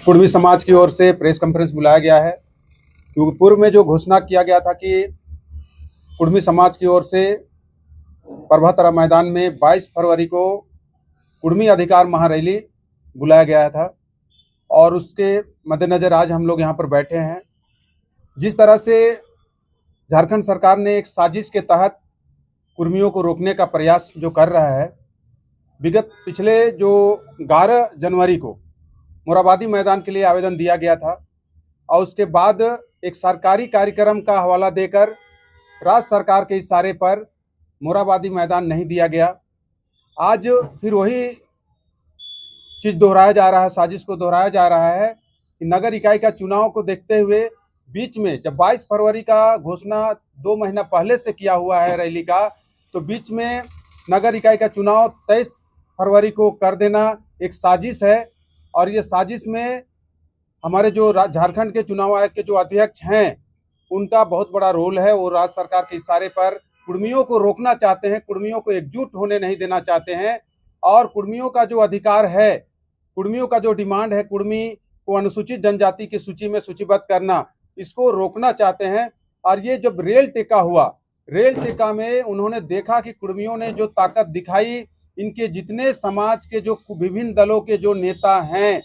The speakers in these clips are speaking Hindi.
कुर्मी समाज की ओर से प्रेस कॉन्फ्रेंस बुलाया गया है, क्योंकि पूर्व में जो घोषणा किया गया था कि कुर्मी समाज की ओर से प्रभातरा मैदान में 22 फरवरी को कुर्मी अधिकार महारैली बुलाया गया था और उसके मद्देनज़र आज हम लोग यहाँ पर बैठे हैं। जिस तरह से झारखंड सरकार ने एक साजिश के तहत कुर्मियों को रोकने का प्रयास जो कर रहा है, पिछले जो 11 जनवरी को मोरहाबादी मैदान के लिए आवेदन दिया गया था और उसके बाद एक सरकारी कार्यक्रम का हवाला देकर राज्य सरकार के इशारे पर मोरहाबादी मैदान नहीं दिया गया। आज फिर वही चीज़ दोहराया जा रहा है, साजिश को दोहराया जा रहा है कि नगर इकाई का चुनाव को देखते हुए बीच में जब 22 फरवरी का घोषणा 2 महीना पहले से किया हुआ है रैली का, तो बीच में नगर इकाई का चुनाव 23 फरवरी को कर देना एक साजिश है। और ये साजिश में हमारे जो झारखंड के चुनाव आयोग के जो अध्यक्ष हैं उनका बहुत बड़ा रोल है। वो राज्य सरकार के इशारे पर कुर्मियों को रोकना चाहते हैं, कुर्मियों को एकजुट होने नहीं देना चाहते हैं और कुर्मियों का जो अधिकार है, कुर्मियों का जो डिमांड है, कुर्मी को अनुसूचित जनजाति की सूची में सूचीबद्ध करना, इसको रोकना चाहते हैं। और ये जब रेल टेका हुआ, रेल टेका में उन्होंने देखा कि कुर्मियों ने जो ताकत दिखाई, इनके जितने समाज के जो विभिन्न दलों के जो नेता हैं,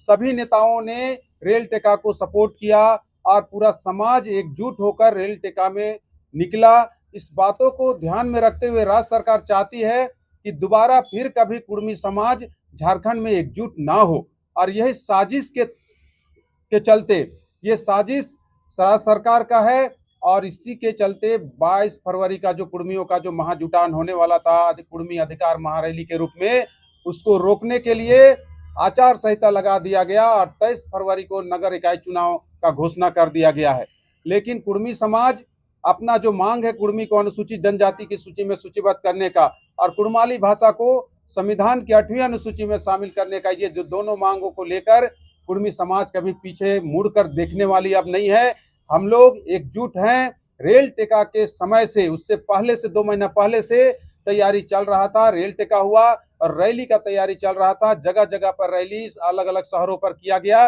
सभी नेताओं ने रेल टेका को सपोर्ट किया और पूरा समाज एकजुट होकर रेल टेका में निकला। इस बातों को ध्यान में रखते हुए राज्य सरकार चाहती है कि दोबारा फिर कभी कुर्मी समाज झारखंड में एकजुट ना हो और यही साजिश के चलते, ये साजिश राज्य सरकार का है और इसी के चलते 22 फरवरी का जो कुर्मियों का जो महाजुटान होने वाला था कुर्मी अधिकार महारैली के रूप में, उसको रोकने के लिए आचार संहिता लगा दिया गया और 23 फरवरी को नगर इकाई चुनाव का घोषणा कर दिया गया है। लेकिन कुर्मी समाज अपना जो मांग है कुर्मी को अनुसूचित जनजाति की सूची में सूचीबद्ध करने का और कुर्माली भाषा को संविधान की 8वीं अनुसूची में शामिल करने का, ये जो दोनों मांगों को लेकर कुर्मी समाज कभी पीछे मुड़कर देखने वाली अब नहीं है। हम लोग एकजुट हैं। रेल टेका के समय से, उससे पहले से 2 महीना पहले से तैयारी चल रहा था, रेल टेका हुआ और रैली का तैयारी चल रहा था। जगह जगह पर रैली अलग अलग शहरों पर किया गया।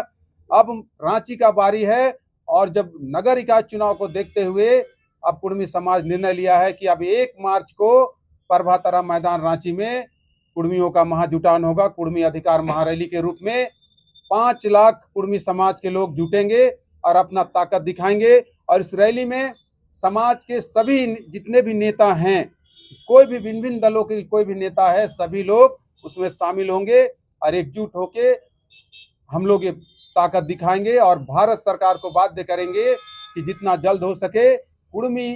अब रांची का बारी है और जब नगर इकाई चुनाव को देखते हुए अब कुर्मी समाज निर्णय लिया है कि अब 1 मार्च को प्रभातरा मैदान रांची में कुर्मियों का महाजुटान होगा। कुर्मी अधिकार महारैली के रूप में 5 लाख कुर्मी समाज के लोग जुटेंगे और अपना ताकत दिखाएंगे और इस रैली में समाज के सभी जितने भी नेता हैं, कोई भी भिन्न दलों के कोई भी नेता है, सभी लोग उसमें शामिल होंगे और एकजुट होके हम लोग ये ताकत दिखाएंगे और भारत सरकार को बाध्य करेंगे कि जितना जल्द हो सके कुर्मी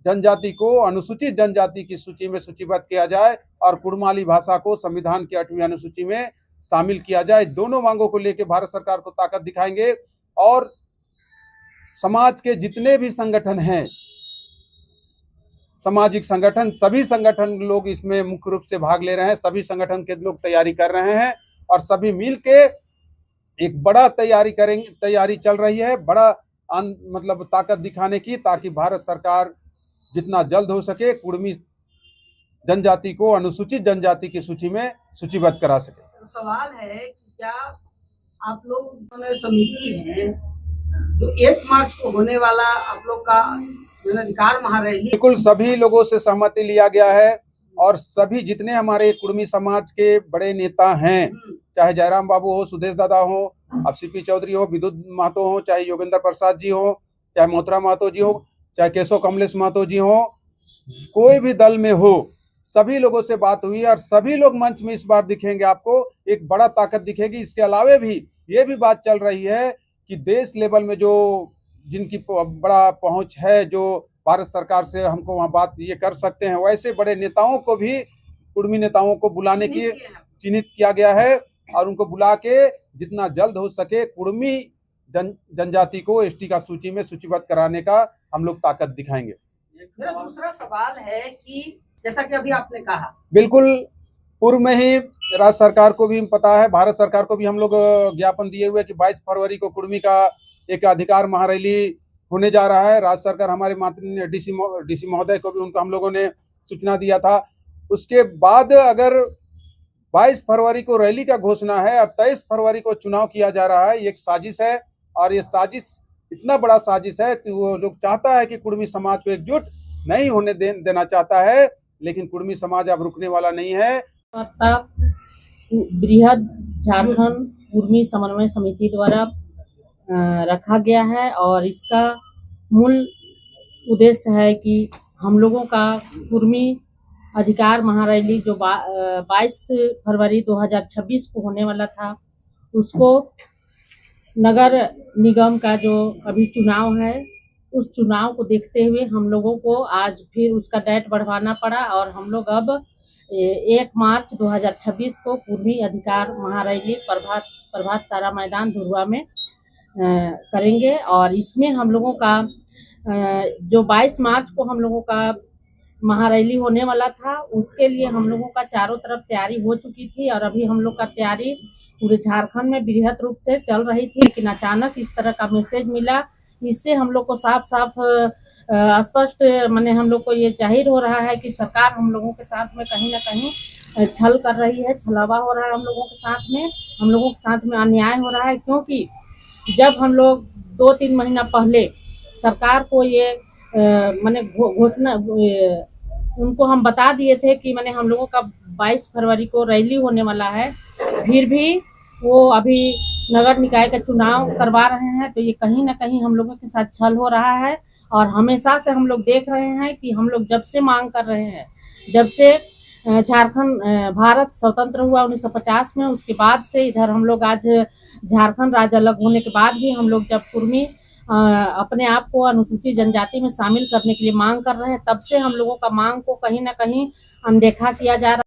जनजाति को अनुसूचित जनजाति की सूची में सूचीबद्ध किया जाए और कुर्माली भाषा को संविधान की 8वीं अनुसूची में शामिल किया जाए। दोनों मांगों को लेकर भारत सरकार को ताकत दिखाएंगे और समाज के जितने भी संगठन हैं, सामाजिक संगठन, सभी संगठन लोग इसमें मुख्य रूप से भाग ले रहे हैं। सभी संगठन के लोग तैयारी कर रहे हैं और सभी मिलके एक बड़ा तैयारी चल रही है, बड़ा मतलब ताकत दिखाने की, ताकि भारत सरकार जितना जल्द हो सके कुर्मी जनजाति को अनुसूचित जनजाति की सूची में सूचीबद्ध करा सके। तो सवाल है कि क्या आप लोग समिति है जो 1 मार्च को होने वाला आप लोग का अधिकार महारैली, बिल्कुल सभी लोगों से सहमति लिया गया है और सभी जितने हमारे कुर्मी समाज के बड़े नेता हैं, चाहे जयराम बाबू हो, सुदेश दादा हो, अब सीपी चौधरी हो, विद्युत महतो हो, चाहे योगेंद्र प्रसाद जी हो, चाहे मोहतरा महतो जी हो, चाहे केशव कमलेश महतो जी हो, कोई भी दल में हो, सभी लोगों से बात हुई और सभी लोग मंच में इस बार दिखेंगे। आपको एक बड़ा ताकत दिखेगी। इसके अलावे भी ये भी बात चल रही है कि देश लेवल में जो जिनकी बड़ा पहुंच है, जो भारत सरकार से हमको वहाँ बात ये कर सकते हैं, वैसे बड़े नेताओं को भी, कुर्मी नेताओं को बुलाने की चिन्हित किया गया है और उनको बुला के जितना जल्द हो सके कुर्मी जनजाति को एसटी का सूची में सूचीबद्ध कराने का हम लोग ताकत दिखाएंगे। मेरा दूसरा सवाल है कि जैसा कि अभी आपने कहा, बिल्कुल पूर्व में ही राज्य सरकार को भी पता है, भारत सरकार को भी हम लोग ज्ञापन दिए हुए कि 22 फरवरी को कुर्मी का एक अधिकार महारैली होने जा रहा है। राज्य सरकार हमारे माननीय डीसी महोदय को भी उनको हम लोगों ने सूचना दिया था। उसके बाद अगर 22 फरवरी को रैली का घोषणा है और 23 फरवरी को चुनाव किया जा रहा है। ये एक साजिश है और ये साजिश इतना बड़ा साजिश है कि वो लोग चाहता है कि कुर्मी समाज को एकजुट नहीं होने देना चाहता है, लेकिन कुर्मी समाज अब रुकने वाला नहीं है। बृहद झारखंड कुर्मी समन्वय समिति द्वारा रखा गया है और इसका मूल उद्देश्य है कि हम लोगों का कुर्मी अधिकार महारैली जो 22 फरवरी 2026 को होने वाला था, उसको नगर निगम का जो अभी चुनाव है, उस चुनाव को देखते हुए हम लोगों को आज फिर उसका डेट बढ़वाना पड़ा और हम लोग अब 1 मार्च 2026 को कुर्मी अधिकार महारैली प्रभात तारा मैदान धुरवा में करेंगे। और इसमें हम लोगों का जो 22 मार्च को हम लोगों का महारैली होने वाला था, उसके लिए हम लोगों का चारों तरफ तैयारी हो चुकी थी और अभी हम लोग का तैयारी पूरे झारखंड में बृहद रूप से चल रही थी। लेकिन अचानक इस तरह का मैसेज मिला, इससे हम लोग को साफ साफ स्पष्ट माने हम लोग को ये जाहिर हो रहा है कि सरकार हम लोगों के साथ में कहीं ना कहीं छल कर रही है, छलावा हो रहा है हम लोगों के साथ में अन्याय हो रहा है। क्योंकि जब हम लोग 2-3 महीना पहले सरकार को ये माने घोषणा उनको हम बता दिए थे कि माने हम लोगों का 22 फरवरी को रैली होने वाला है, फिर भी वो अभी नगर निकाय का चुनाव करवा रहे हैं, तो ये कहीं ना कहीं हम लोगों के साथ छल हो रहा है। और हमेशा से हम लोग देख रहे हैं कि हम लोग जब से मांग कर रहे हैं, जब से झारखंड भारत स्वतंत्र हुआ 1950 में, उसके बाद से इधर हम लोग आज झारखंड राज्य अलग होने के बाद भी हम लोग जब कुर्मी अपने आप को अनुसूचित जनजाति में शामिल करने के लिए मांग कर रहे हैं, तब से हम लोगों का मांग को कहीं ना कहीं अनदेखा किया जा रहा है।